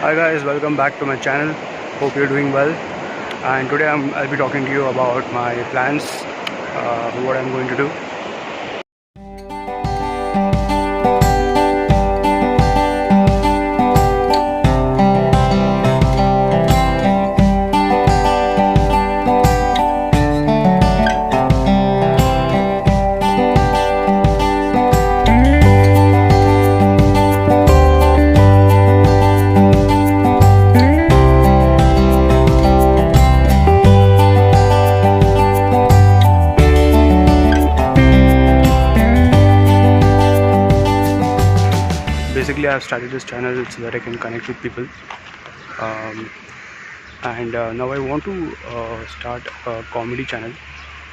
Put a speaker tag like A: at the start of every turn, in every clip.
A: Hi guys, welcome back to my channel. Hope you're doing well. And today I'll be talking to you about my plans, what I'm going to do. Basically, I've started this channel so that I can connect with people. And now I want to start a comedy channel.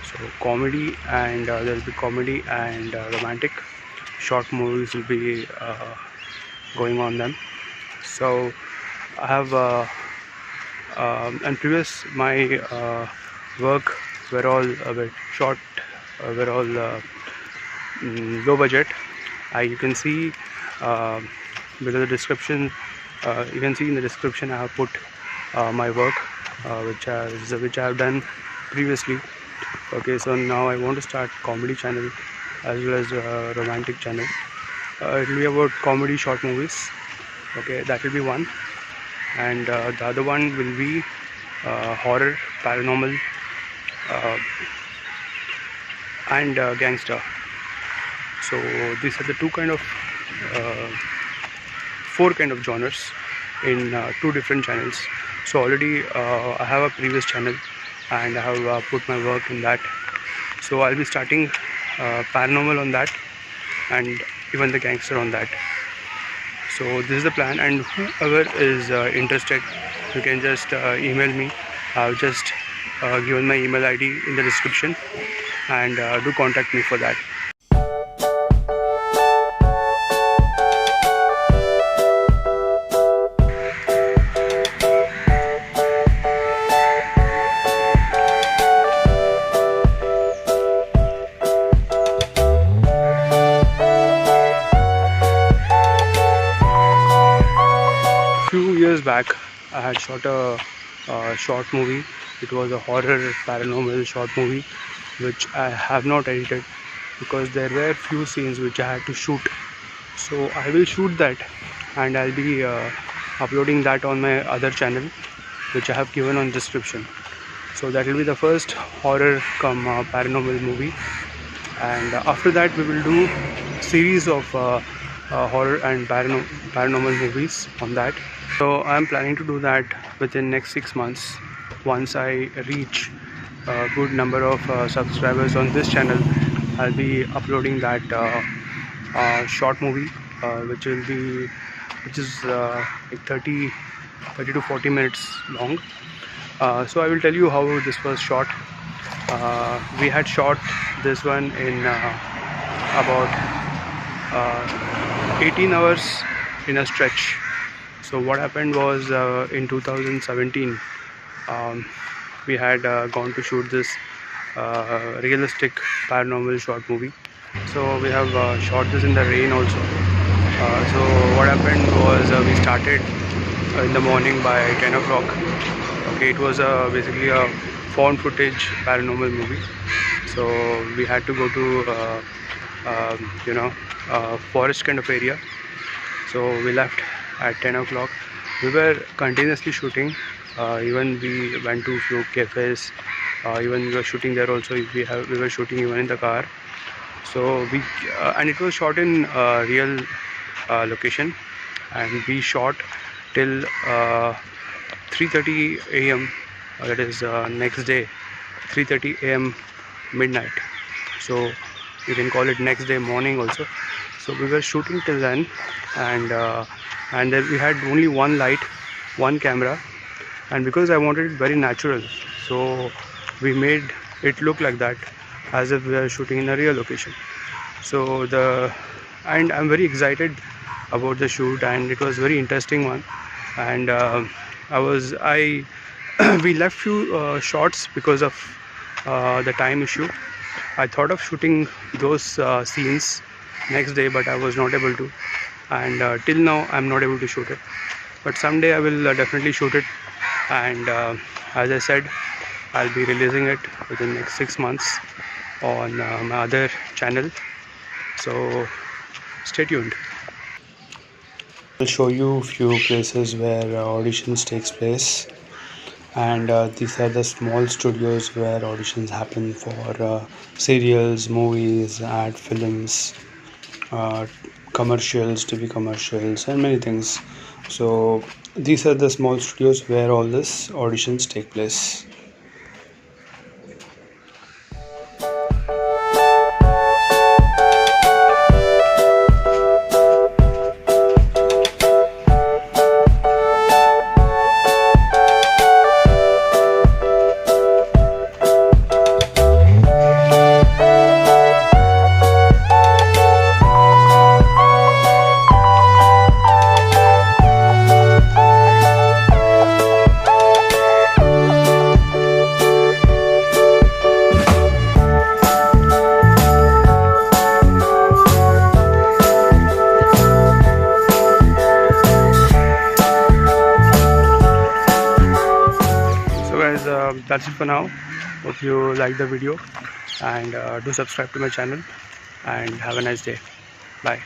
A: So comedy, and there will be comedy and romantic short movies will be going on them. So I have and previous my work were all a bit short, were all low budget. You can see below the description, you can see in the description I have put my work which I have done previously. Okay, so now I want to start comedy channel as well as romantic channel. It will be about comedy short movies. Okay, that will be one, and the other one will be horror, paranormal, and gangster. So these are the four kind of genres in two different channels. So already I have a previous channel and I have put my work in that. So I'll be starting paranormal on that and even the gangster on that. So this is the plan, and whoever is interested, you can just email me. I've just given my email ID in the description, and do contact me for that. Few years back, I had shot a short movie. It was a horror paranormal short movie which I have not edited because there were few scenes which I had to shoot. So I will shoot that and I'll be uploading that on my other channel which I have given on description. So that will be the first horror come paranormal movie, and after that we will do series of horror and paranormal movies on that. So I am planning to do that within next 6 months. Once I reach a good number of subscribers on this channel, I'll be uploading that short movie which is like 30 to 40 minutes long. So I will tell you how this was shot. We had shot this one in about 18 hours in a stretch. So what happened was in 2017 we had gone to shoot this realistic paranormal short movie. So we have shot this in the rain also. So what happened was we started in the morning by 10 o'clock. Okay, it was basically a found footage paranormal movie. So we had to go to forest kind of area. So we left at 10 o'clock. We were continuously shooting. Even we went to few cafes. Even we were shooting there also. We were shooting even in the car. So we and it was shot in real location, and we shot till 3:30 a.m. That is next day, 3:30 a.m. midnight. So you can call it next day morning also. So we were shooting till then, and then we had only one light, one camera, and because I wanted it very natural, so we made it look like that, as if we were shooting in a real location. So and I'm very excited about the shoot, and it was very interesting one. And we left few shots because of the time issue. I thought of shooting those scenes next day, but I was not able to, and till now I'm not able to shoot it. but someday I will definitely shoot it. And as I said, I'll be releasing it within the next 6 months on my other channel, so stay tuned. I'll show you few places where auditions takes place, and these are the small studios where auditions happen for serials, movies, ad films, uh, commercials, TV commercials, and many things. So these are the small studios where all this auditions take place. That's it for now. Hope you like the video, and do subscribe to my channel, and have a nice day. Bye.